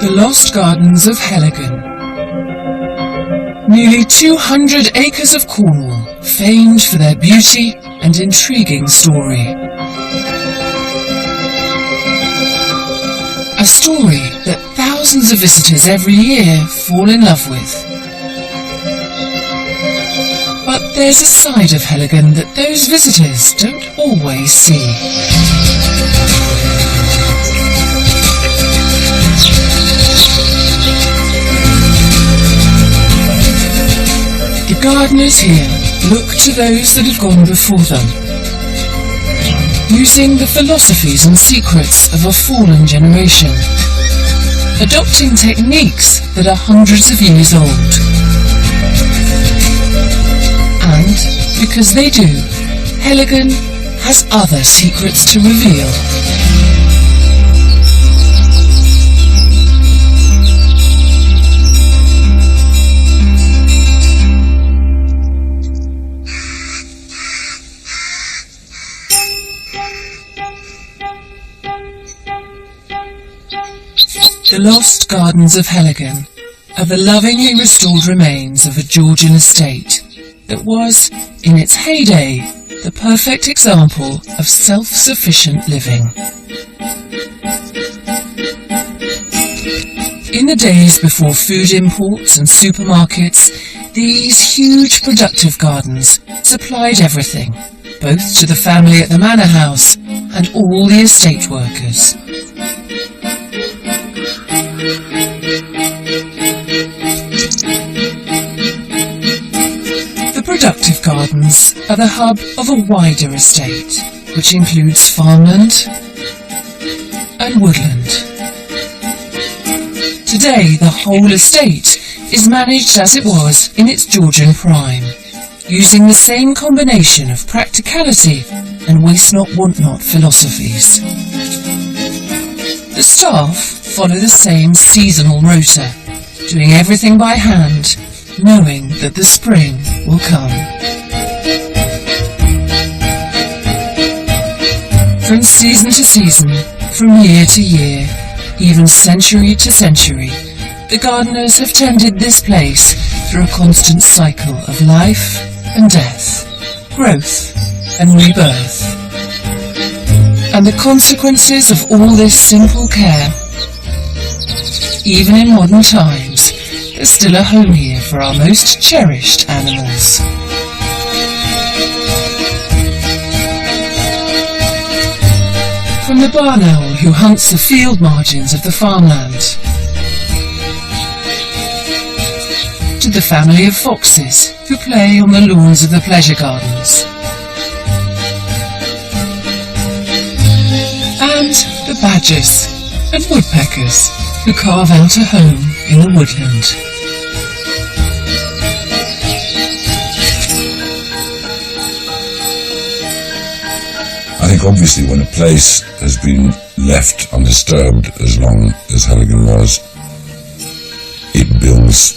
The Lost Gardens of Heligan. Nearly 200 acres of Cornwall, famed for their beauty and intriguing story. A story that thousands of visitors every year fall in love with. But there's a side of Heligan that those visitors don't always see. The gardeners here look to those that have gone before them, using the philosophies and secrets of a fallen generation, adopting techniques that are hundreds of years old. And, because they do, Heligan has other secrets to reveal. The Lost Gardens of Heligan are the lovingly restored remains of a Georgian estate that was, in its heyday, the perfect example of self-sufficient living. In the days before food imports and supermarkets, these huge productive gardens supplied everything, both to the family at the manor house and all the estate workers. The productive gardens are the hub of a wider estate, which includes farmland and woodland. Today, the whole estate is managed as it was in its Georgian prime, using the same combination of practicality and waste not want not philosophies. The staff follow the same seasonal rota, doing everything by hand, knowing that the spring will come. From season to season, from year to year, even century to century, the gardeners have tended this place through a constant cycle of life and death, growth and rebirth. And the consequences of all this simple care, even in modern times, there's still a home here for our most cherished animals. From the barn owl who hunts the field margins of the farmland, to the family of foxes who play on the lawns of the pleasure gardens, and the badgers and woodpeckers who carve out a home in the woodland. I think obviously when a place has been left undisturbed as long as Heligan was, it builds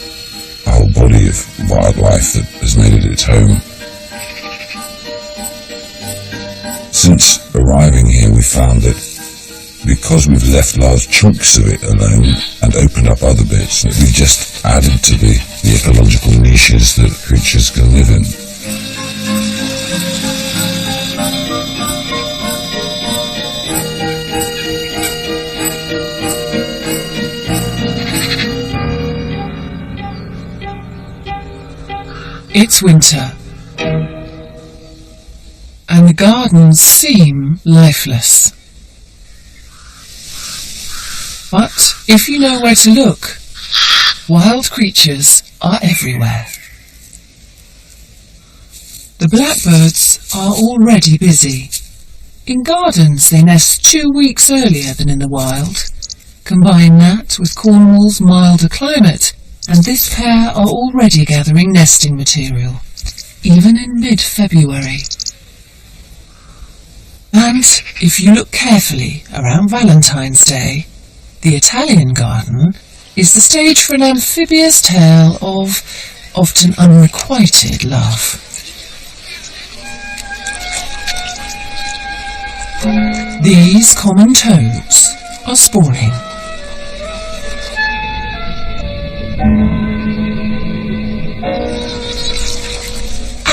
a whole body of wildlife that has made it its home. Since arriving here, we found that because we've left large chunks of it alone and opened up other bits, that we've just added to the ecological niches that creatures can live in. It's winter, and the gardens seem lifeless. But if you know where to look, wild creatures are everywhere. The blackbirds are already busy. In gardens they nest 2 weeks earlier than in the wild. Combine that with Cornwall's milder climate, and this pair are already gathering nesting material, even in mid-February. And if you look carefully around Valentine's Day, the Italian garden is the stage for an amphibious tale of often unrequited love. These common toads are spawning.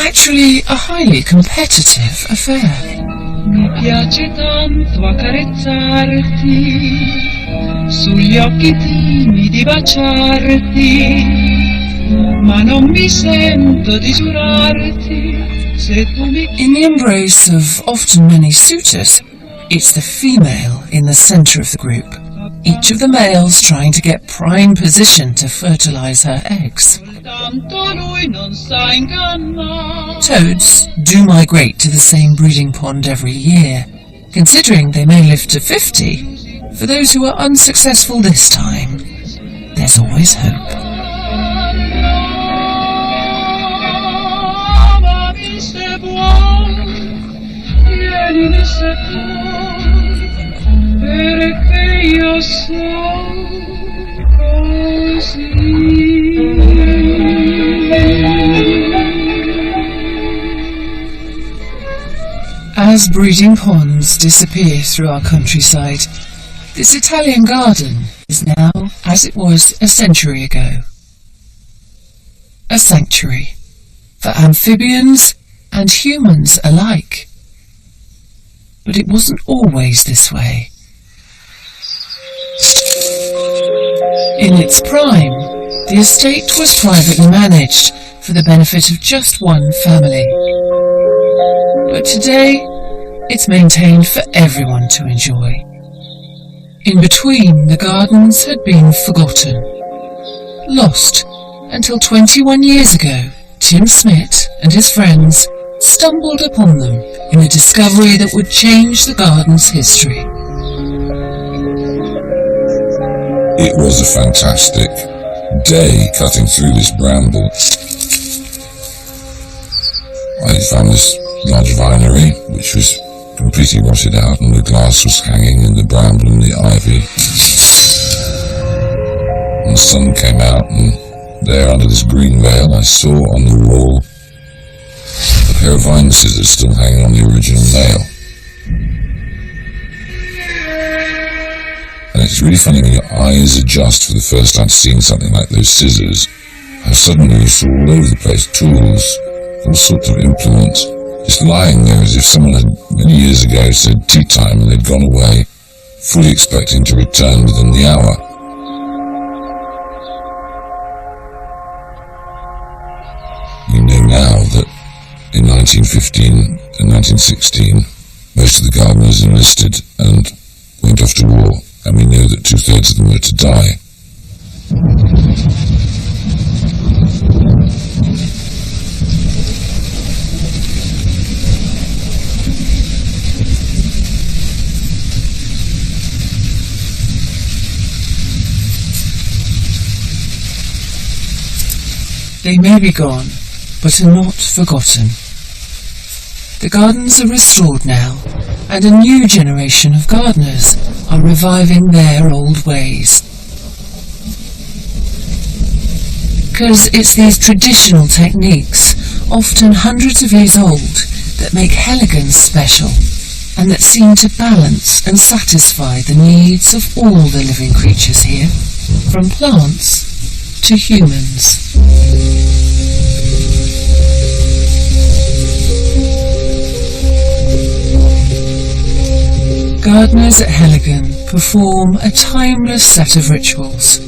actually a highly competitive affair. Mi piace tanto accarezzarti, sugli occhi timidi baciarti, ma non mi sento di giurarti se tu mi... In the embrace of often many suitors, it's the female in the centre of the group, each of the males trying to get prime position to fertilise her eggs. Toads do migrate to the same breeding pond every year, considering they may live to 50. For those who are unsuccessful this time, there's always hope. As breeding ponds disappear through our countryside, this Italian garden is now as it was a century ago. A sanctuary for amphibians and humans alike. But it wasn't always this way. In its prime, the estate was privately managed for the benefit of just one family. But today, it's maintained for everyone to enjoy. In between, the gardens had been forgotten, lost, until 21 years ago, Tim Smith and his friends stumbled upon them in a discovery that would change the garden's history. It was a fantastic day cutting through this bramble. I found this large vinery, which was completely rotted out, and the glass was hanging in the bramble and the ivy. And the sun came out, and there under this green veil I saw on the wall a pair of vine scissors still hanging on the original nail. And it's really funny when your eyes adjust for the first time seeing something like those scissors, how suddenly you saw all over the place tools, all sorts of implements, just lying there as if someone had many years ago said tea time and they'd gone away, fully expecting to return within the hour. You know now that in 1915 and 1916, most of the gardeners enlisted and went off to war, and we know that 2/3 of them were to die. They may be gone, but are not forgotten. The gardens are restored now, and a new generation of gardeners are reviving their old ways. Because it's these traditional techniques, often hundreds of years old, that make Heligan special, and that seem to balance and satisfy the needs of all the living creatures here, from plants to humans. Gardeners at Heligan perform a timeless set of rituals,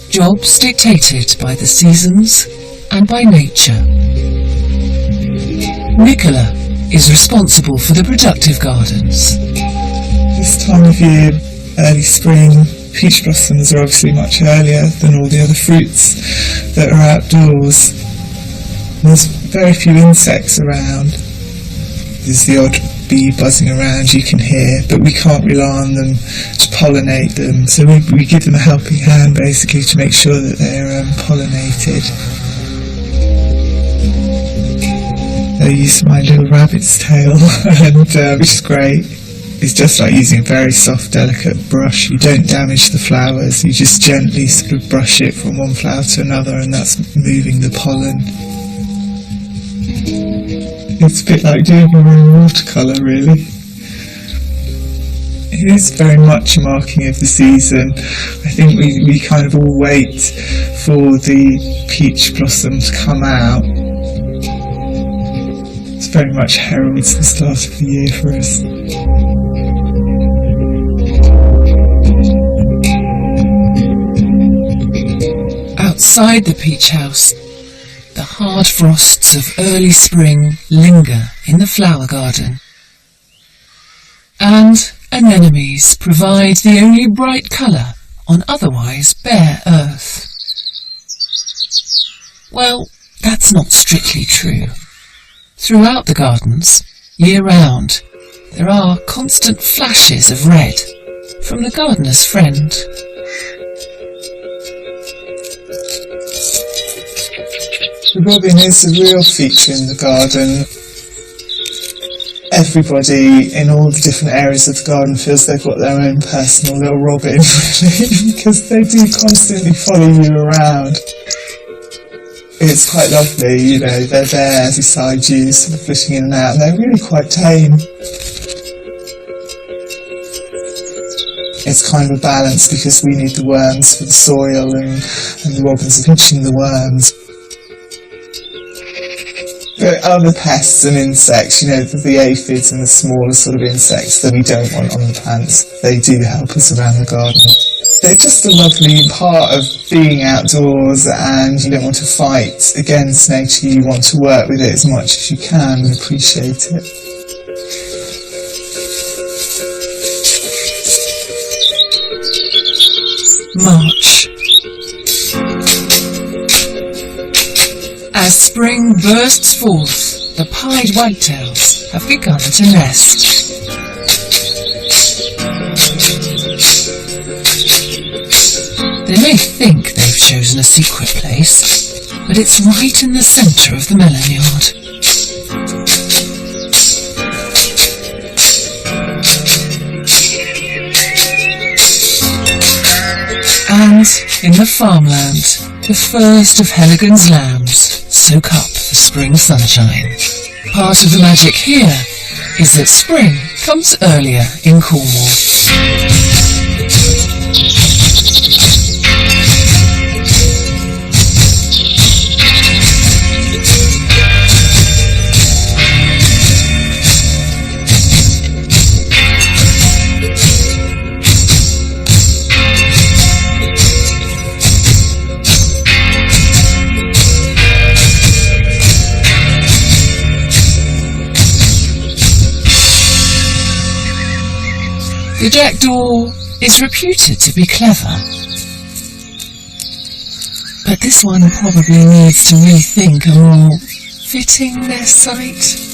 jobs dictated by the seasons and by nature. Nicola is responsible for the productive gardens. This time of year, early spring, peach blossoms are obviously much earlier than all the other fruits that are outdoors. There's very few insects around. There's the odd bee buzzing around you can hear, but we can't rely on them to pollinate them, so we give them a helping hand basically to make sure that they're pollinated. I use my little rabbit's tail, and which is great. It's just like using a very soft, delicate brush. You don't damage the flowers, you just gently sort of brush it from one flower to another, and that's moving the pollen. It's a bit like doing your own watercolour, really. It is very much a marking of the season. I think we kind of all wait for the peach blossom to come out. very much heralds the start of the year for us. Outside the peach house, the hard frosts of early spring linger in the flower garden, and anemones provide the only bright colour on otherwise bare earth. Well, that's not strictly true. Throughout the gardens, year-round, there are constant flashes of red from the gardener's friend. The robin is a real feature in the garden. Everybody in all the different areas of the garden feels they've got their own personal little robin, really, because they do constantly follow you around. It's quite lovely, you know, they're there beside you, sort of flitting in and out, and they're really quite tame. It's kind of a balance because we need the worms for the soil and the robins are pinching the worms. But other pests and insects, you know, the aphids and the smaller sort of insects that we don't want on the plants, they do help us around the garden. They're just a lovely part of being outdoors, and you don't want to fight against nature, you want to work with it as much as you can and appreciate it. March. As spring bursts forth, the pied wagtails have begun to nest. They may think they've chosen a secret place, but it's right in the centre of the melon yard. And in the farmland, the first of Heligan's lambs soak up the spring sunshine. Part of the magic here is that spring comes earlier in Cornwall. The jackdaw is reputed to be clever, but this one probably needs to rethink a more fitting nest site.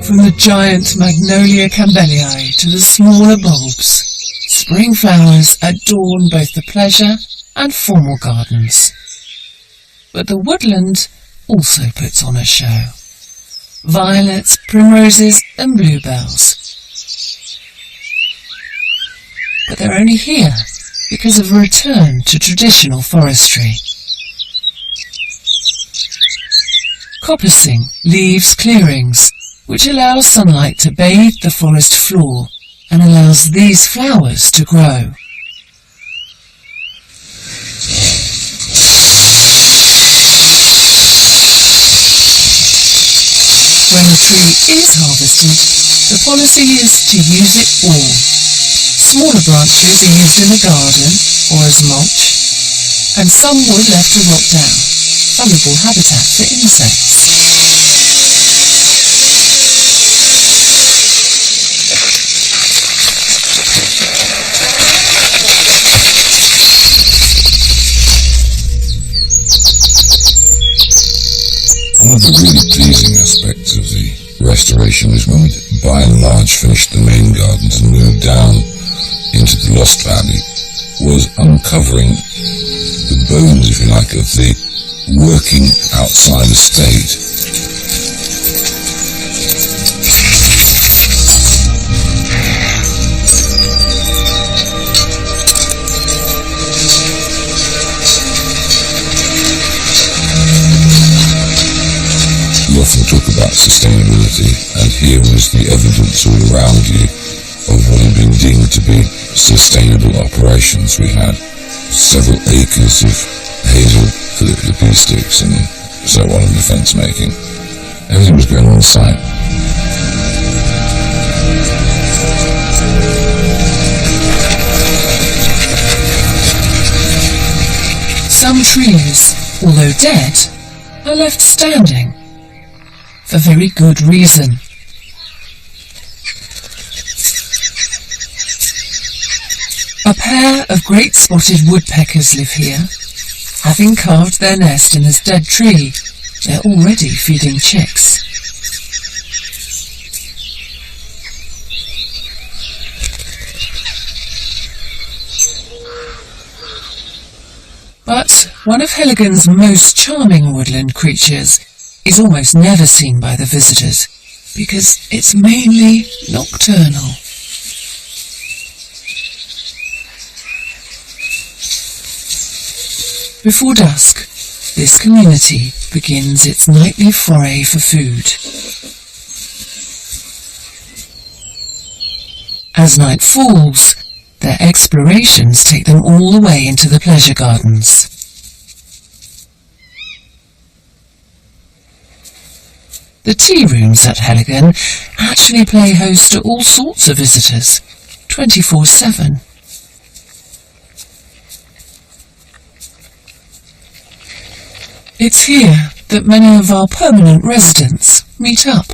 From the giant Magnolia campbellii to the smaller bulbs, spring flowers adorn both the pleasure and formal gardens. But the woodland also puts on a show. Violets, primroses and bluebells. But they're only here because of a return to traditional forestry. Coppicing leaves clearings, which allows sunlight to bathe the forest floor and allows these flowers to grow. When the tree is harvested, the policy is to use it all. Smaller branches are used in the garden or as mulch, and some wood left to rot down, valuable habitat for insects. One of the really pleasing aspects of the restoration was when we by and large finished the main gardens and moved down into the Lost Valley, was uncovering the bones, if you like, of the working outside estate. You often talk about sustainability, and here was the evidence all around you of what had been deemed to be sustainable operations. We had several acres of hazel for the pea sticks and so on, and the fence making. Everything was going on site. Some trees, although dead, are left standing, for very good reason. A pair of great spotted woodpeckers live here. Having carved their nest in this dead tree, they're already feeding chicks. But one of Heligan's most charming woodland creatures is almost never seen by the visitors, because it's mainly nocturnal. Before dusk, this community begins its nightly foray for food. As night falls, their explorations take them all the way into the pleasure gardens. The tea rooms at Heligan actually play host to all sorts of visitors, 24/7. It's here that many of our permanent residents meet up.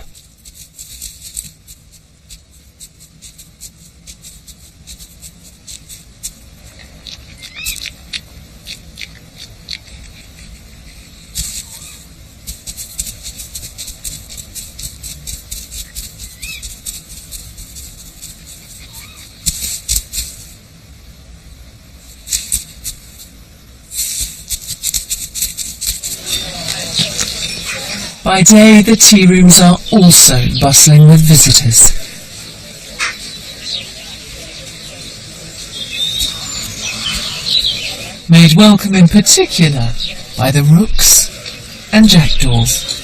By day, the tea rooms are also bustling with visitors. Made welcome in particular by the rooks and jackdaws.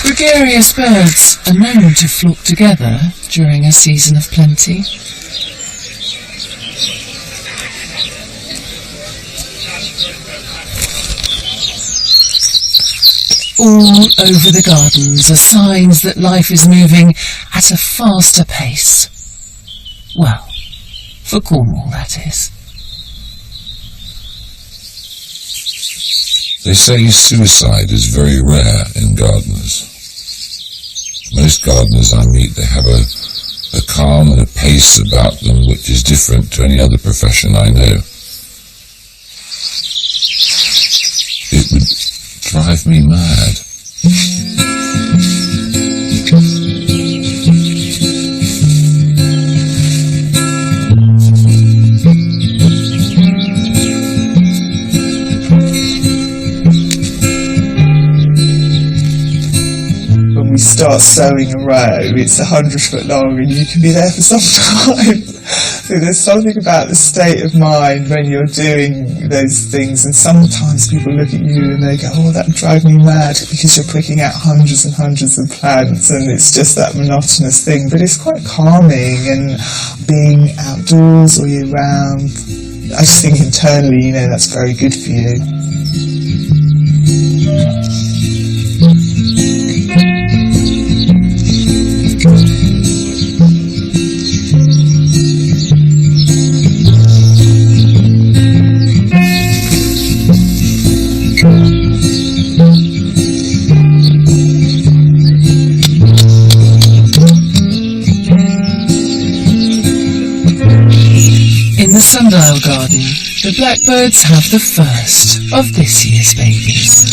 Gregarious birds are known to flock together during a season of plenty. All over the gardens are signs that life is moving at a faster pace. Well, for Cornwall, that is. They say suicide is very rare in gardeners. Most gardeners I meet, they have a calm and a pace about them which is different to any other profession I know. It would drive me mad. Start sowing a row, it's 100 foot long and you can be there for some time. So there's something about the state of mind when you're doing those things, and sometimes people look at you and they go, oh, that would drive me mad, because you're picking out hundreds and hundreds of plants and it's just that monotonous thing. But it's quite calming, and being outdoors all year round, I just think internally, that's very good for you. In the sundial garden, the blackbirds have the first of this year's babies.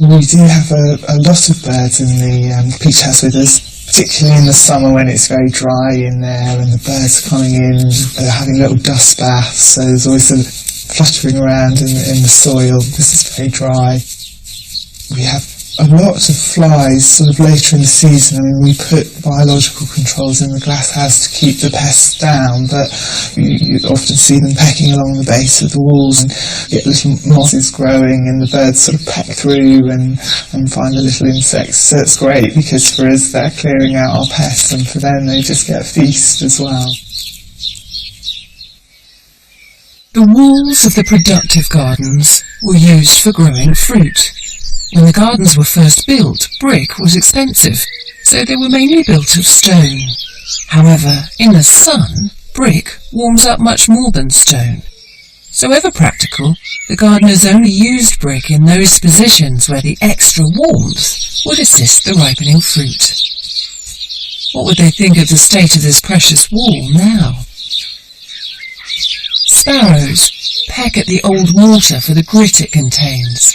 We do have a lot of birds in the peach house with us, particularly in the summer when it's very dry in there and the birds are coming in, they're having little dust baths, so there's always sort of fluttering around in the soil. This is very dry. We have a lot of flies sort of later in the season. I mean, we put biological controls in the glass house to keep the pests down, but you often see them pecking along the base of the walls and get little mosses growing, and the birds sort of peck through and find the little insects. So it's great because for us they're clearing out our pests, and for them they just get a feast as well. The walls of the productive gardens were used for growing fruit. When the gardens were first built, brick was expensive, so they were mainly built of stone. However, in the sun, brick warms up much more than stone. So ever practical, the gardeners only used brick in those positions where the extra warmth would assist the ripening fruit. What would they think of the state of this precious wall now? Sparrows peck at the old mortar for the grit it contains.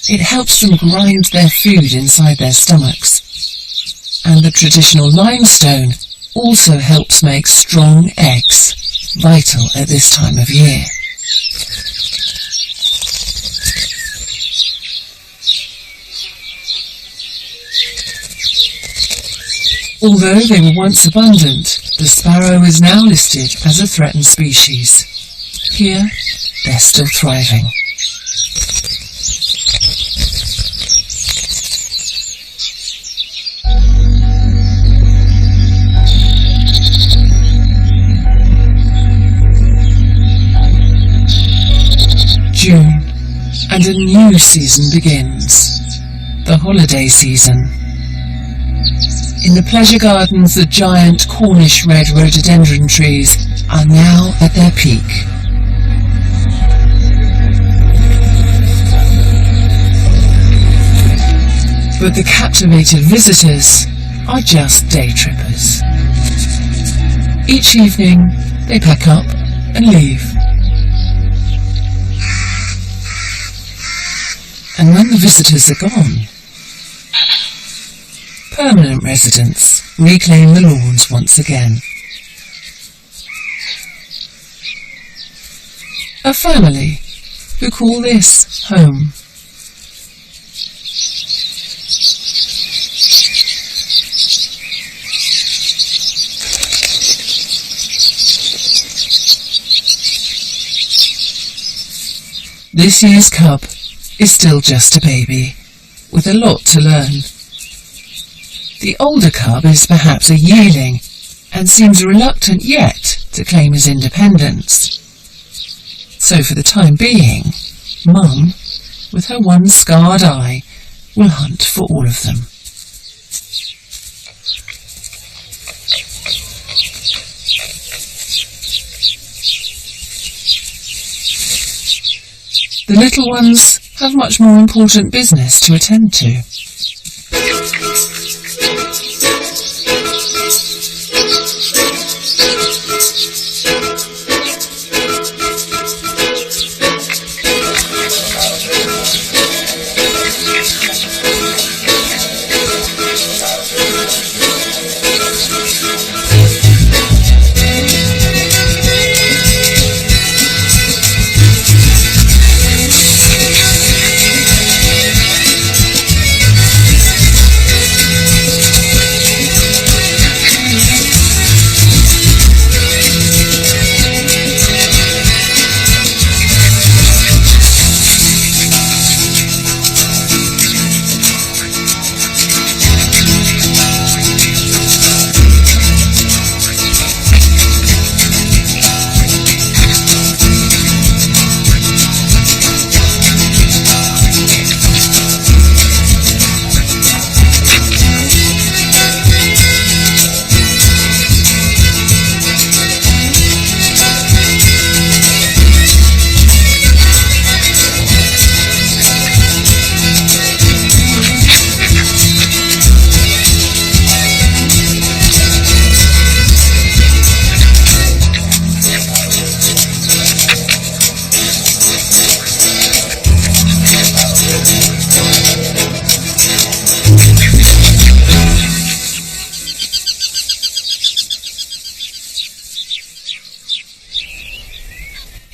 It helps them grind their food inside their stomachs. And the traditional limestone also helps make strong eggs, vital at this time of year. Although they were once abundant, the sparrow is now listed as a threatened species. Here, they're still thriving. June, and a new season begins, the holiday season. In the pleasure gardens, the giant Cornish red rhododendron trees are now at their peak. But the captivated visitors are just day trippers. Each evening, they pack up and leave. And when the visitors are gone, permanent residents reclaim the lawns once again. A family who call this home. This year's cub is still just a baby, with a lot to learn. The older cub is perhaps a yearling, and seems reluctant yet to claim his independence. So for the time being, Mum, with her one scarred eye, will hunt for all of them. The little ones have much more important business to attend to.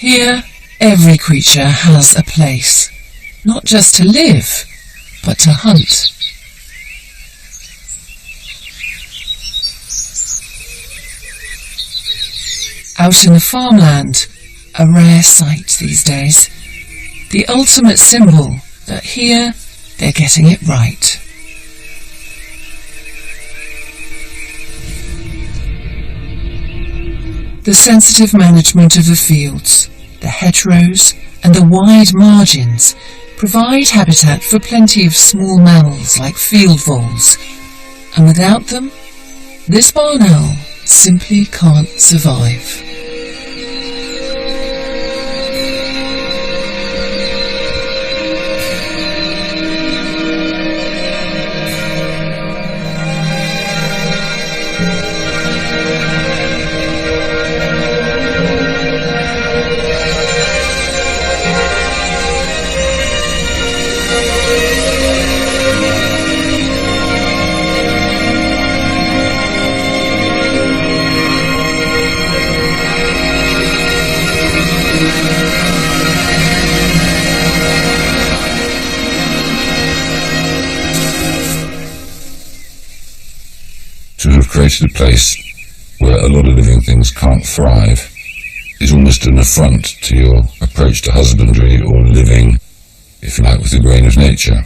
Here, every creature has a place, not just to live, but to hunt. Out in the farmland, a rare sight these days, the ultimate symbol that here they're getting it right. The sensitive management of the fields, the hedgerows and the wide margins provide habitat for plenty of small mammals like field voles, and without them, this barn owl simply can't survive. To have created a place where a lot of living things can't thrive is almost an affront to your approach to husbandry or living, if you like, with the grain of nature.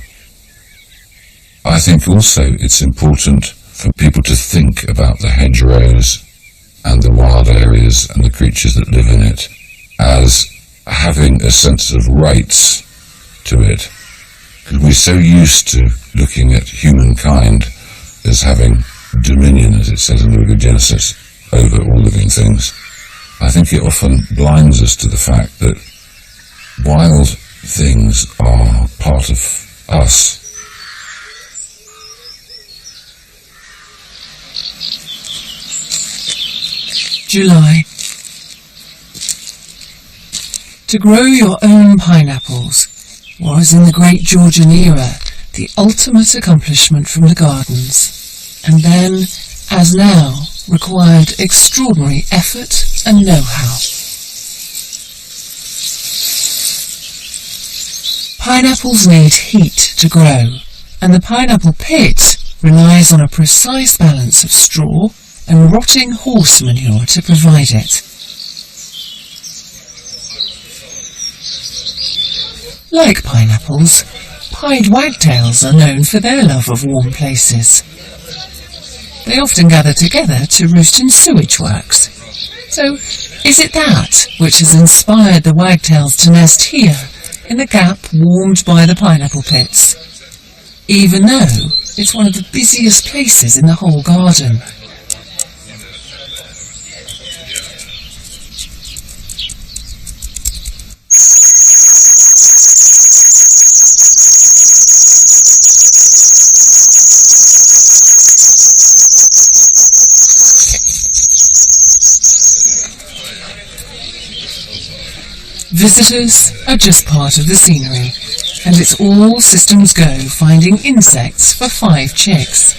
I think also it's important for people to think about the hedgerows and the wild areas and the creatures that live in it as having a sense of rights to it. Because we're so used to looking at humankind as having dominion, as it says in the book of Genesis, over all living things. I think it often blinds us to the fact that wild things are part of us. July. To grow your own pineapples was in the great Georgian era the ultimate accomplishment from the gardens, and then, as now, required extraordinary effort and know-how. Pineapples need heat to grow, and the pineapple pit relies on a precise balance of straw and rotting horse manure to provide it. Like pineapples, pied wagtails are known for their love of warm places. They often gather together to roost in sewage works. So, is it that which has inspired the wagtails to nest here, in the gap warmed by the pineapple pits, even though it's one of the busiest places in the whole garden? Visitors are just part of the scenery, and it's all systems go finding insects for 5 chicks.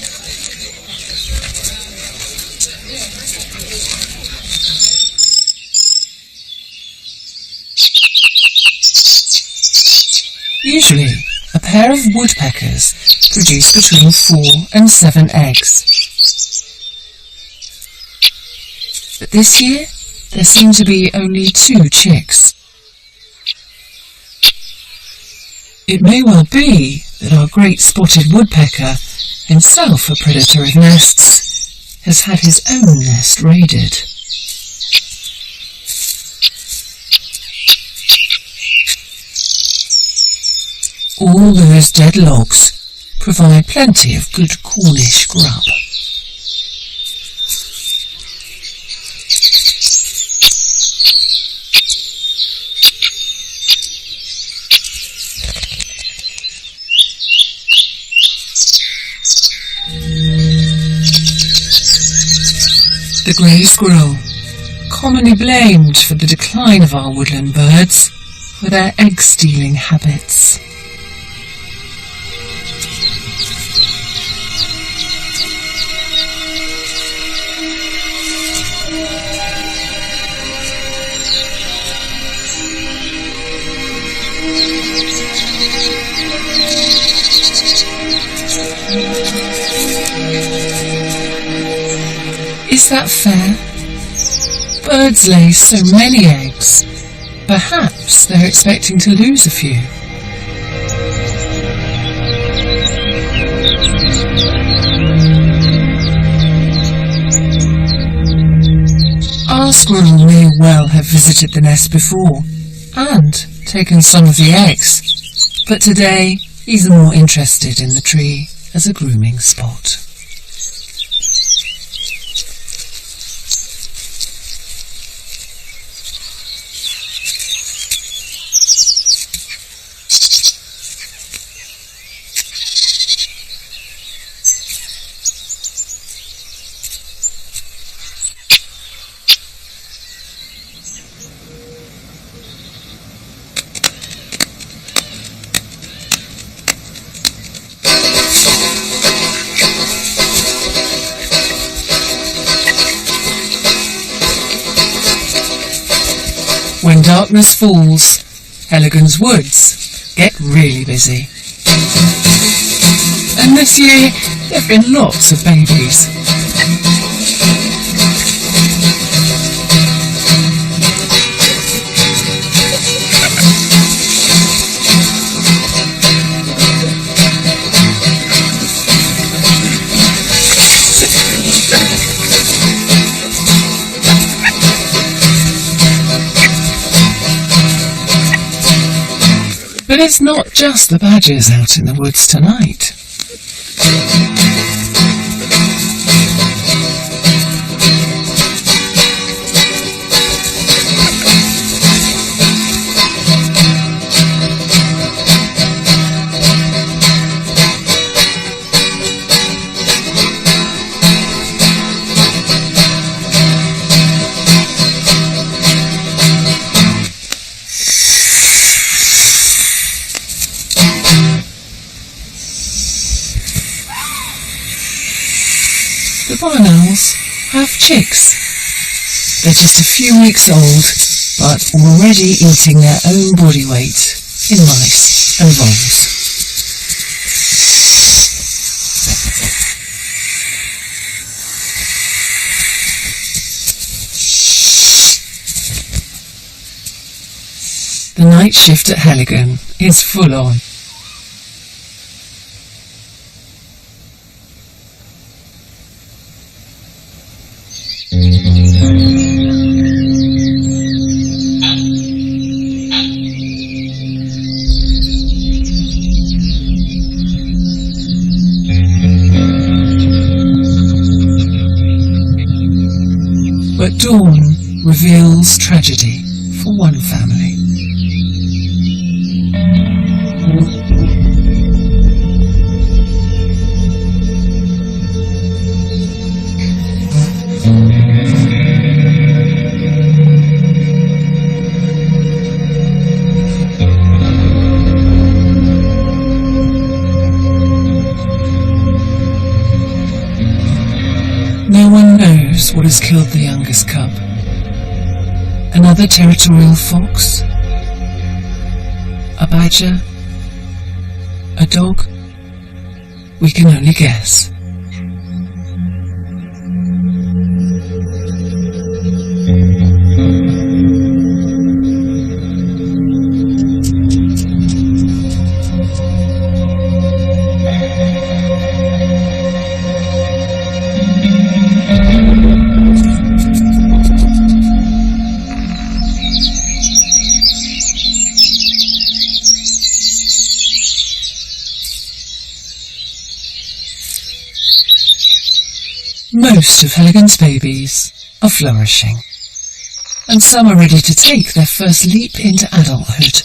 Usually, a pair of woodpeckers produce between 4 and 7 eggs. But this year, there seem to be only 2 chicks. It may well be that our great spotted woodpecker, himself a predator of nests, has had his own nest raided. All those dead logs provide plenty of good Cornish grub. The grey squirrel, commonly blamed for the decline of our woodland birds, for their egg-stealing habits. Is that fair? Birds lay so many eggs. Perhaps they're expecting to lose a few. Our squirrel may well have visited the nest before and taken some of the eggs, but today he's more interested in the tree as a grooming spot. When darkness falls, Heligan's woods get really busy. And this year, there have been lots of babies. But it's not just the badgers out in the woods tonight. The barn owls have chicks. They're just a few weeks old, but already eating their own body weight in mice and voles. The night shift at Heligan is full on. But dawn reveals tragedy for one family. No one knows what has killed the youngest cub. Another territorial fox? A badger? A dog? We can only guess. Most of Heligan's babies are flourishing, and some are ready to take their first leap into adulthood.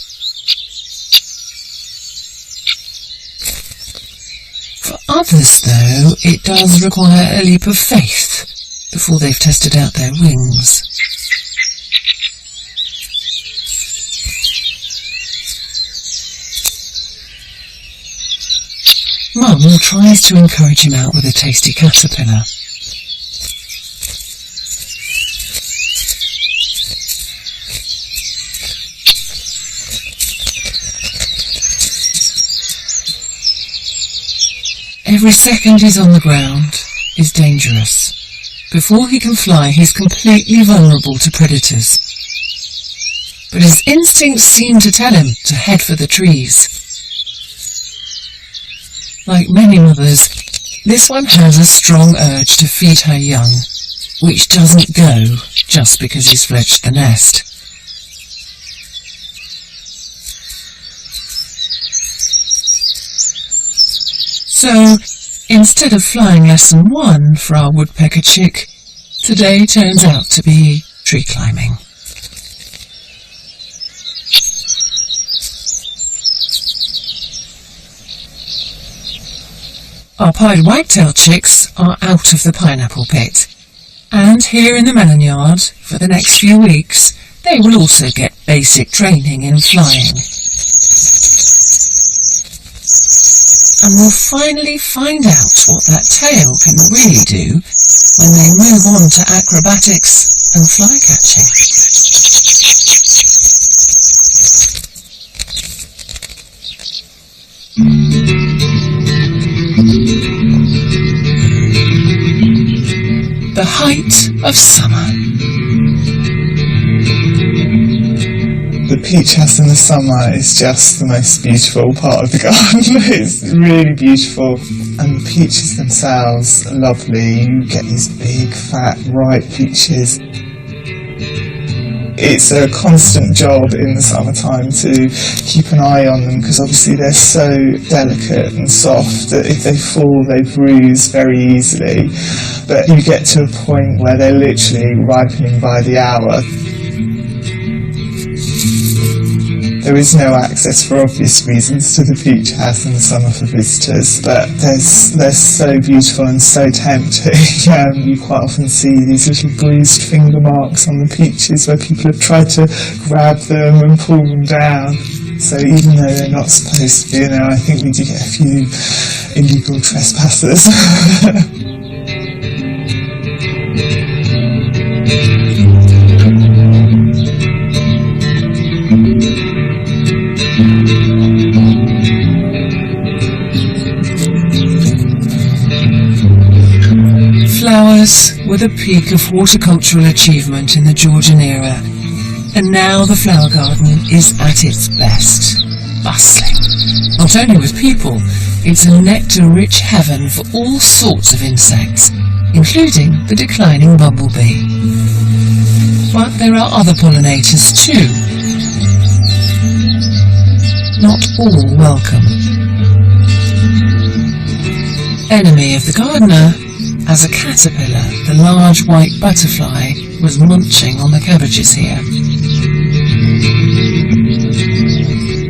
For others, though, it does require a leap of faith before they've tested out their wings. Mum tries to encourage him out with a tasty caterpillar. Every second he's on the ground is dangerous, Before he can fly, he's completely vulnerable to predators. But his instincts seem to tell him to head for the trees. Like many mothers, this one has a strong urge to feed her young, which doesn't go just because he's fledged the nest. So, instead of flying lesson 1 for our woodpecker chick, today turns out to be tree climbing. Our pied wagtail chicks are out of the pineapple pit, and here in the melon yard for the next few weeks they will also get basic training in flying. And we'll finally find out what that tail can really do when they move on to acrobatics and fly catching. The height of summer. The peach house in the summer is just the most beautiful part of the garden. It's really beautiful, and the peaches themselves are lovely. You get these big, fat, ripe peaches. It's a constant job in the summertime to keep an eye on them, because obviously they're so delicate and soft that if they fall they bruise very easily. But you get to a point where they're literally ripening by the hour. There is no access, for obvious reasons, to the peach house in the summer for visitors, but they're so beautiful and so tempting. You quite often see these little bruised finger marks on the peaches where people have tried to grab them and pull them down. So even though they're not supposed to be, I think we do get a few illegal trespassers. Flowers were the peak of horticultural achievement in the Georgian era, and now the flower garden is at its best, bustling. Not only with people, it's a nectar-rich heaven for all sorts of insects, including the declining bumblebee. But there are other pollinators too. Not all welcome. Enemy of the gardener, as a caterpillar, the large white butterfly was munching on the cabbages here.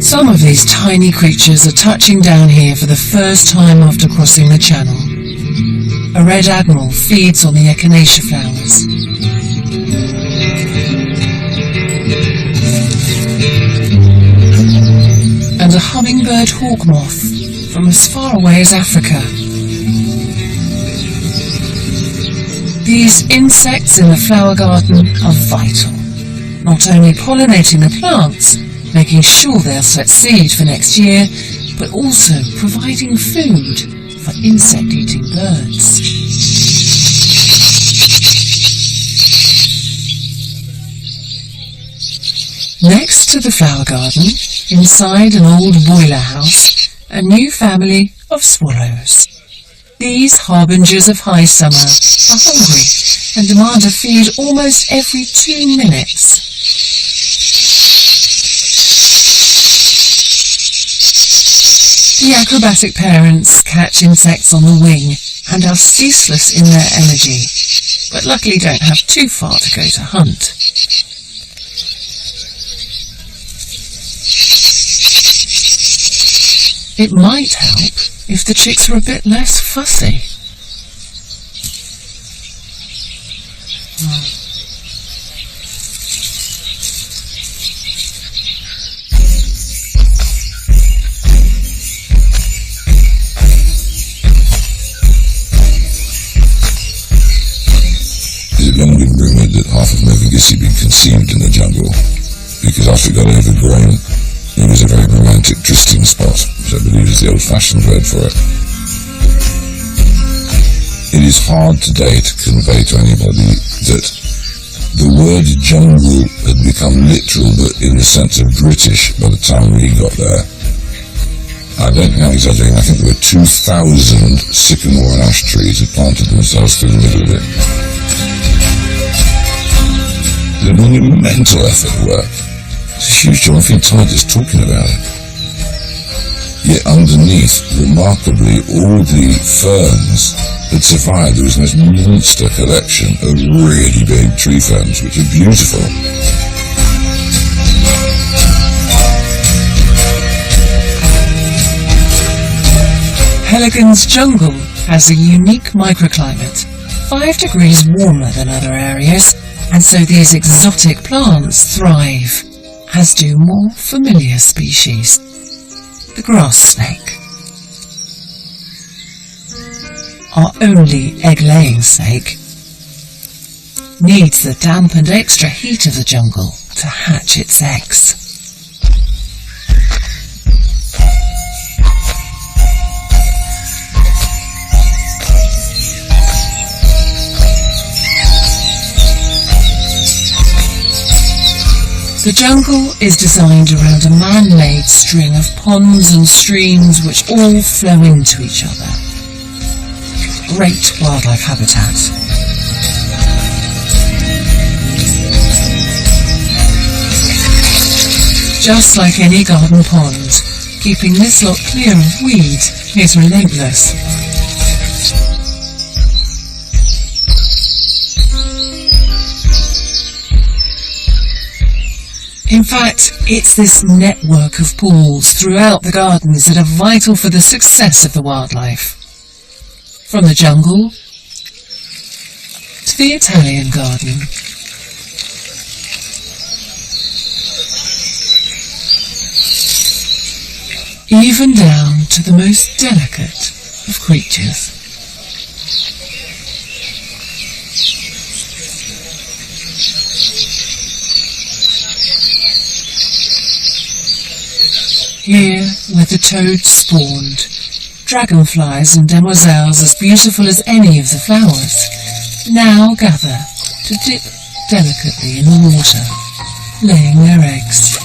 Some of these tiny creatures are touching down here for the first time after crossing the channel. A red admiral feeds on the echinacea flowers. And a hummingbird hawk moth from as far away as Africa. These insects in the flower garden are vital, not only pollinating the plants, making sure they'll set seed for next year, but also providing food for insect-eating birds. Next to the flower garden, inside an old boiler house, a new family of swallows. These harbingers of high summer are hungry and demand a feed almost every 2 minutes. The acrobatic parents catch insects on the wing and are ceaseless in their energy, but luckily don't have too far to go to hunt. It might help if the chicks were a bit less fussy. It had long been rumoured that half of Mervagissy had been conceived in the jungle, because after it got overgrown, it was a very romantic trysting spot, which I believe is the old-fashioned word for it. it is hard today to convey to anybody that the word jungle had become literal, but in the sense of British by the time we got there. I don't think I'm exaggerating. I think there were 2,000 sycamore and ash trees had planted themselves through the middle of it. It was a monumental effort of work. It's a huge job. I feel tired just talking about it. Yet underneath, remarkably, all the ferns had survived. There was this monster collection of really big tree ferns, which are beautiful. Heligan's jungle has a unique microclimate, 5 degrees warmer than other areas, and so these exotic plants thrive, as do more familiar species. The grass snake. Our only egg-laying snake needs the damp and extra heat of the jungle to hatch its eggs. The jungle is designed around a man-made string of ponds and streams which all flow into each other. Great wildlife habitat. Just like any garden pond, keeping this lot clear of weed is relentless. In fact, it's this network of pools throughout the gardens that are vital for the success of the wildlife. From the jungle to the Italian garden. Even down to the most delicate of creatures. Here, where the toads spawned, dragonflies and demoiselles as beautiful as any of the flowers, now gather to dip delicately in the water, laying their eggs.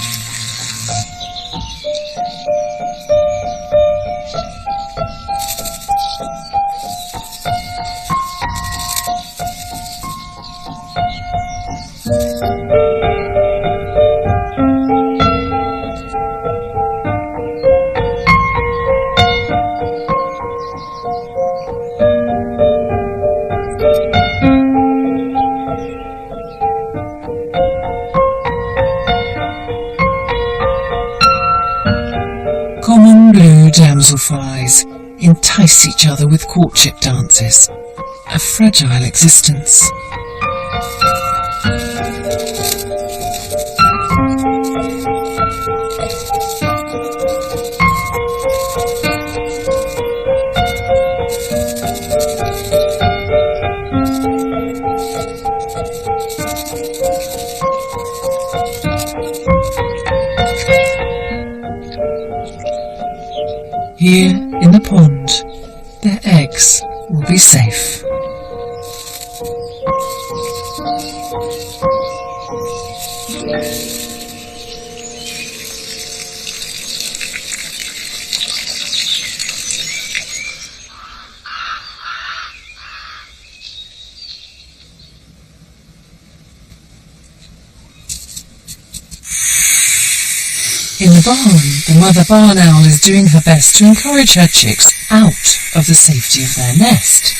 Common blue damselflies entice each other with courtship dances, a fragile existence. Here in the pond, their eggs will be safe. In the barn, the mother barn owl is doing her best to encourage her chicks out of the safety of their nest.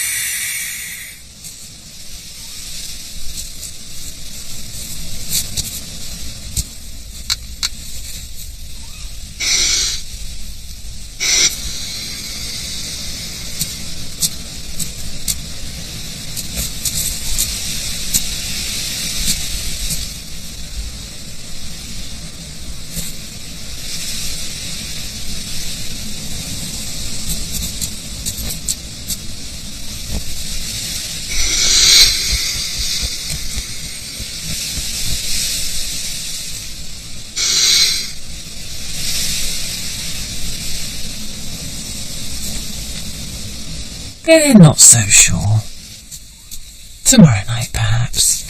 they're not so sure. Tomorrow night, perhaps.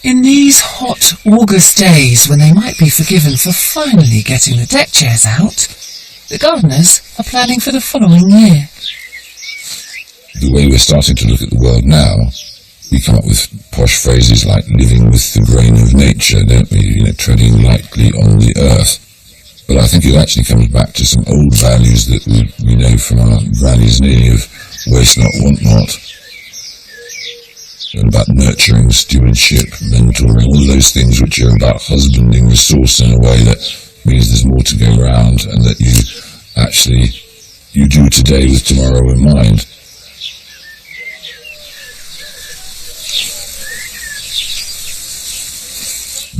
In these hot August days, when they might be forgiven for finally getting the deck chairs out, the gardeners are planning for the following year. The way we're starting to look at the world now, we come up with posh phrases like living with the grain of nature, don't we? Treading lightly on the earth. But I think it actually comes back to some old values that we know from our grannies nearly of waste not, want not. And about nurturing, stewardship, mentoring, all those things which are about husbanding resource in a way that means there's more to go around and that you do today with tomorrow in mind.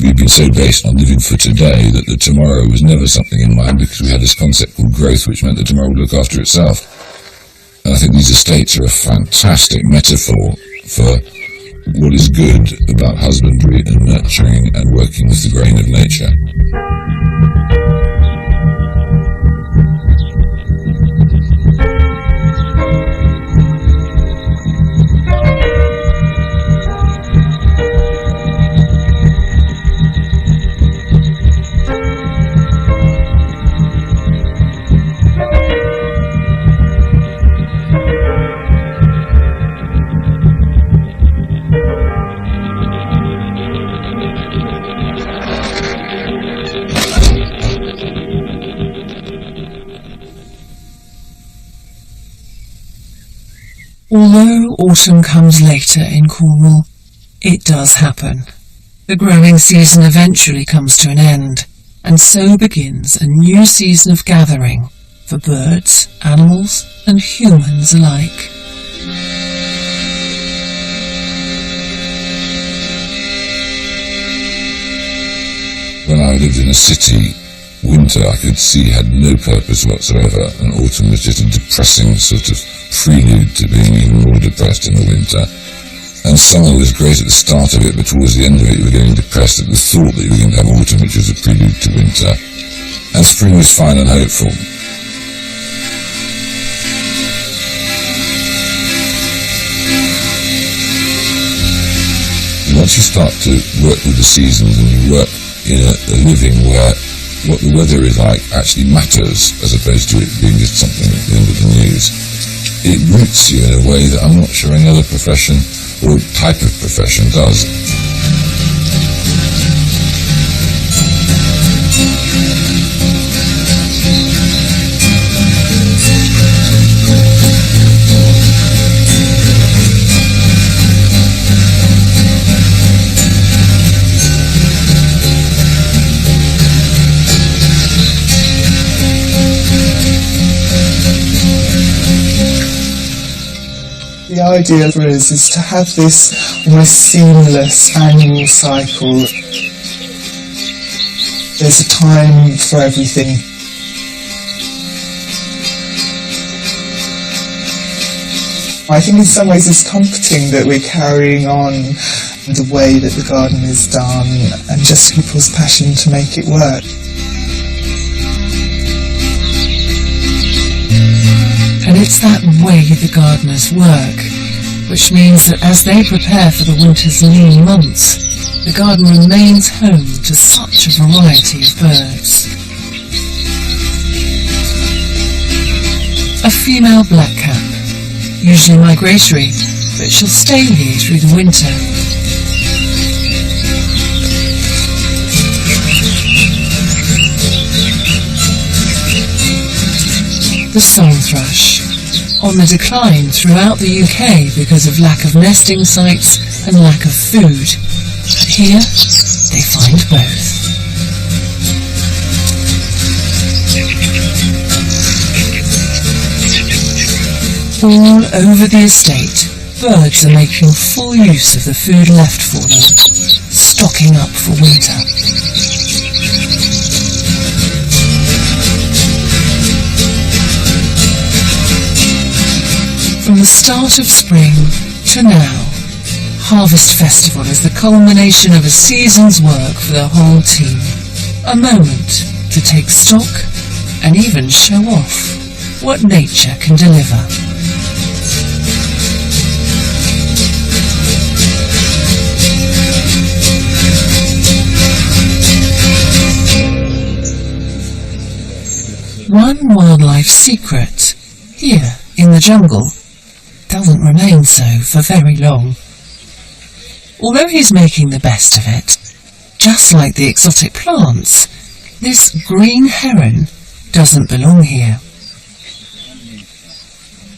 We've been so based on living for today that the tomorrow was never something in mind because we had this concept called growth which meant that tomorrow would look after itself. And I think these estates are a fantastic metaphor for what is good about husbandry and nurturing and working with the grain of nature. Although autumn comes later in Cornwall, it does happen. The growing season eventually comes to an end, and so begins a new season of gathering for birds, animals, and humans alike. When I lived in a city, winter I could see had no purpose whatsoever, and autumn was just a depressing sort of prelude to being even more depressed in the winter. And summer was great at the start of it, but towards the end of it you were getting depressed at the thought that you were going to have autumn, which was a prelude to winter. And spring was fine and hopeful. Once you start to work with the seasons and you work in a living where what the weather is like actually matters as opposed to it being just something at the end of the news, it roots you in a way that I'm not sure any other profession or type of profession does. The idea for us is to have this almost seamless annual cycle. There's a time for everything. I think in some ways it's comforting that we're carrying on the way that the garden is done and just people's passion to make it work. And it's that way the gardeners work, which means that as they prepare for the winter's lean months, the garden remains home to such a variety of birds. A female blackcap, usually migratory, but she'll stay here through the winter. The song thrush, on the decline throughout the UK because of lack of nesting sites and lack of food. But here, they find both. All over the estate, birds are making full use of the food left for them, stocking up for winter. From the start of spring to now, Harvest Festival is the culmination of a season's work for the whole team. A moment to take stock and even show off what nature can deliver. One wildlife secret here in the jungle doesn't remain so for very long. Although he's making the best of it, just like the exotic plants, this green heron doesn't belong here.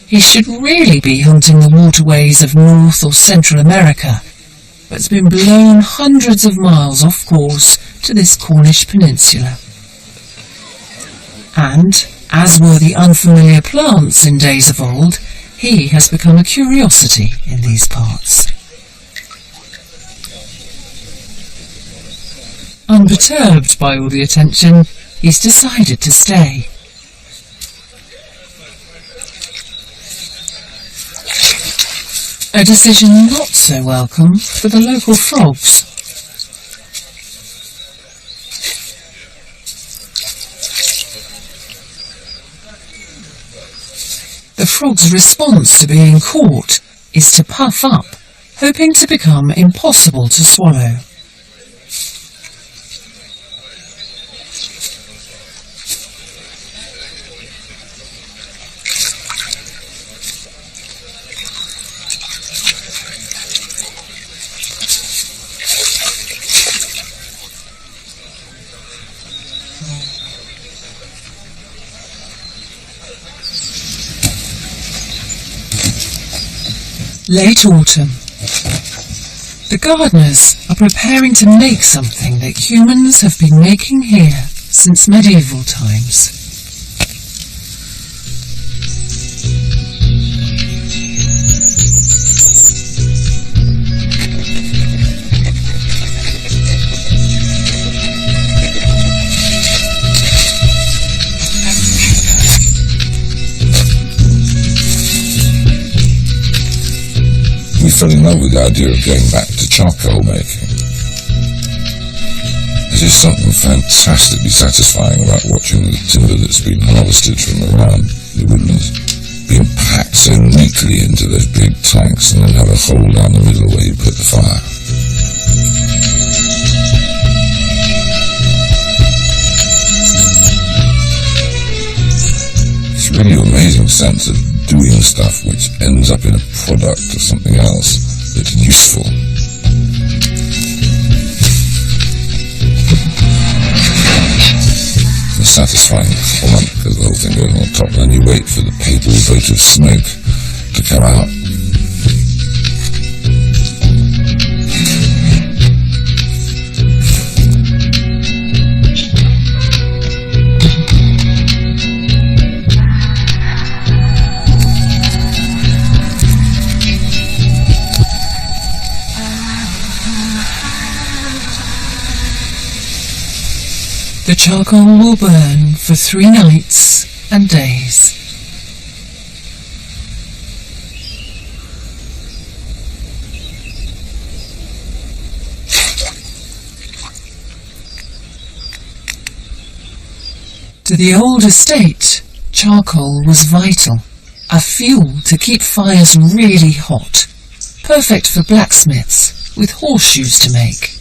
He should really be hunting the waterways of North or Central America, but has been blown hundreds of miles off course to this Cornish peninsula. And, as were the unfamiliar plants in days of old, he has become a curiosity in these parts. Unperturbed by all the attention, he's decided to stay. A decision not so welcome for the local frogs. The frog's response to being caught is to puff up, hoping to become impossible to swallow. Late autumn. The gardeners are preparing to make something that humans have been making here since medieval times. We fell in love with the idea of going back to charcoal making. There's just something fantastically satisfying about watching the timber that's been harvested from around the woodlands being packed so neatly into those big tanks and then have a hole down the middle where you put the fire. It's really an amazing sense of doing stuff which ends up in a product or something else that's useful. The satisfying comment because the whole thing goes on top, and then you wait for the papal vote of smoke to come out. The charcoal will burn for 3 nights and days. To the old estate, charcoal was vital, a fuel to keep fires really hot, perfect for blacksmiths with horseshoes to make.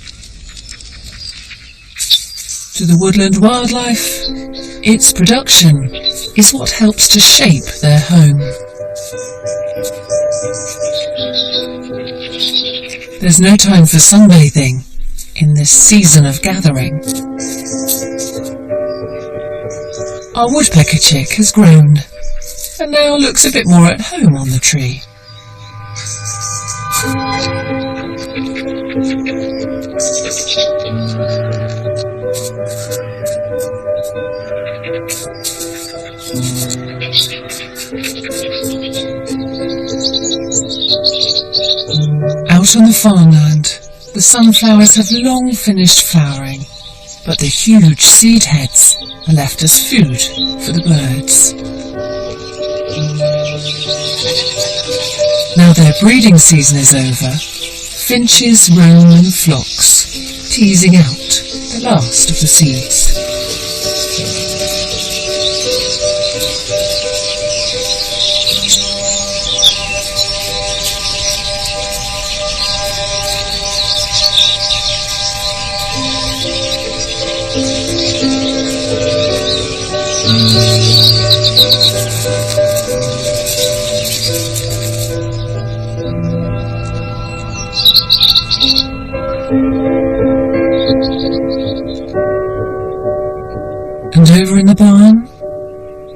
To the woodland wildlife, its production is what helps to shape their home. There's no time for sunbathing in this season of gathering. Our woodpecker chick has grown and now looks a bit more at home on the tree. Out on the farmland, the sunflowers have long finished flowering, but the huge seed heads are left as food for the birds. Now their breeding season is over, finches roam in flocks, teasing out the last of the seeds. And over in the barn,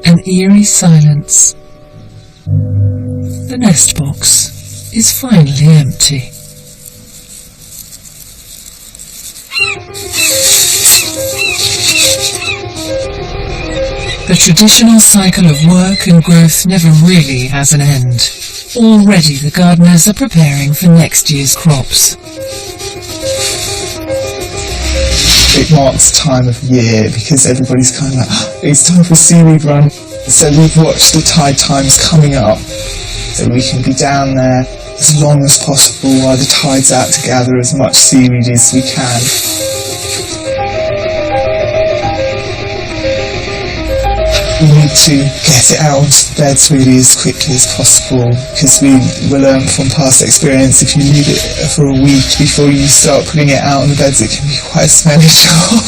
an eerie silence. The nest box is finally empty. The traditional cycle of work and growth never really has an end. Already the gardeners are preparing for next year's crops. It marks time of year because everybody's kind of like, it's time for a seaweed run. So we've watched the tide times coming up so we can be down there as long as possible while the tide's out to gather as much seaweed as we can. We need to get it out onto the beds really as quickly as possible because we learn from past experience if you leave it for a week before you start putting it out on the beds, it can be quite a smelly job.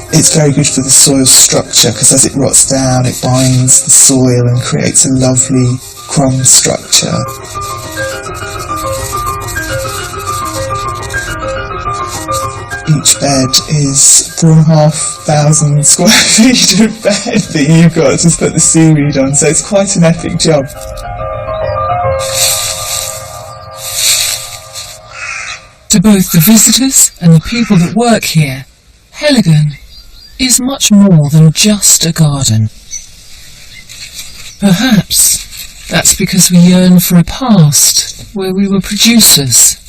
It's very good for the soil structure because as it rots down it binds the soil and creates a lovely crumb structure. Each bed is 4,500 square feet of bed that you've got to put the seaweed on, so it's quite an epic job. To both the visitors and the people that work here, Heligan is much more than just a garden. Perhaps that's because we yearn for a past where we were producers,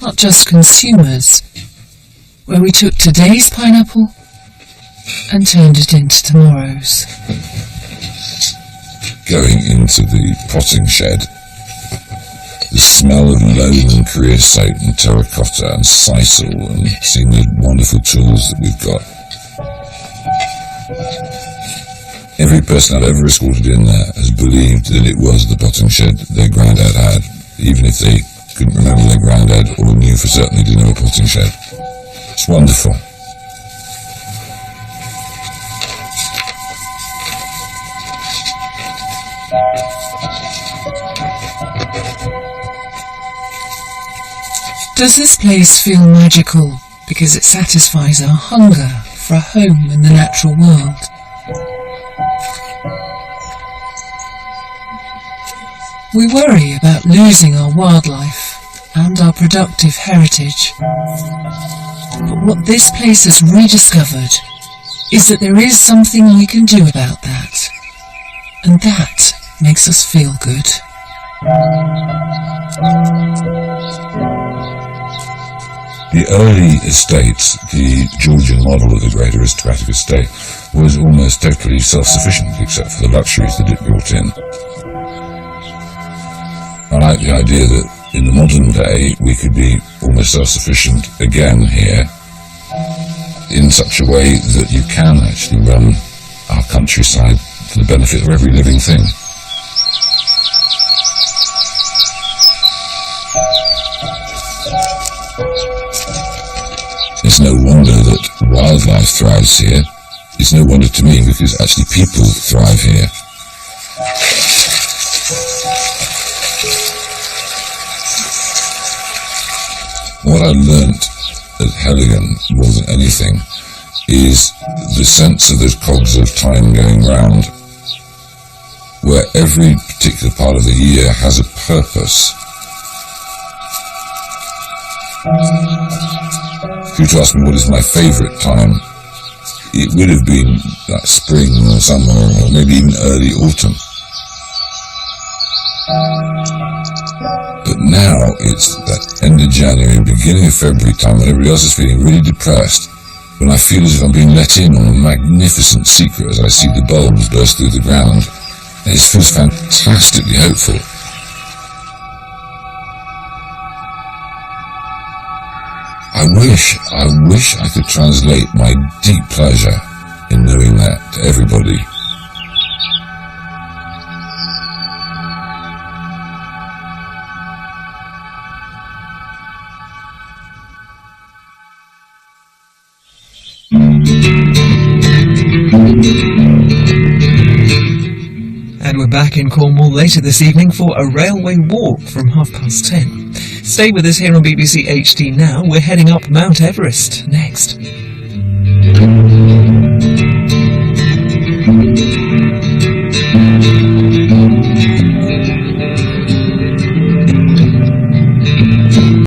not just consumers, where we took today's pineapple and turned it into tomorrow's. Going into the potting shed, the smell of loam and creosote and terracotta and sisal and seeing the wonderful tools that we've got. Every person I've ever escorted in there has believed that it was the potting shed their granddad had, even if they couldn't remember their granddad or knew for certain they didn't have a potting shed. It's wonderful. Does this place feel magical because it satisfies our hunger for a home in the natural world? We worry about losing our wildlife and our productive heritage. But what this place has rediscovered is that there is something we can do about that. And that makes us feel good. The early estates, the Georgian model of the great aristocratic estate, was almost totally self-sufficient except for the luxuries that it brought in. I like the idea that in the modern day we could be almost self-sufficient again here in such a way that you can actually run our countryside for the benefit of every living thing. It's no wonder that wildlife thrives here. It's no wonder to me because actually people thrive here. What I learnt at Heligan more than anything is the sense of those cogs of time going round, where every particular part of the year has a purpose. If you were to ask me what is my favourite time, it would have been like spring or summer or maybe even early autumn. But now it's that end of January, beginning of February time when everybody else is feeling really depressed, when I feel as if I'm being let in on a magnificent secret as I see the bulbs burst through the ground. It just feels fantastically hopeful. I wish I could translate my deep pleasure in knowing that to everybody. And we're back in Cornwall later this evening for a railway walk from 10:30. Stay with us here on BBC HD Now. We're heading up Mount Everest next.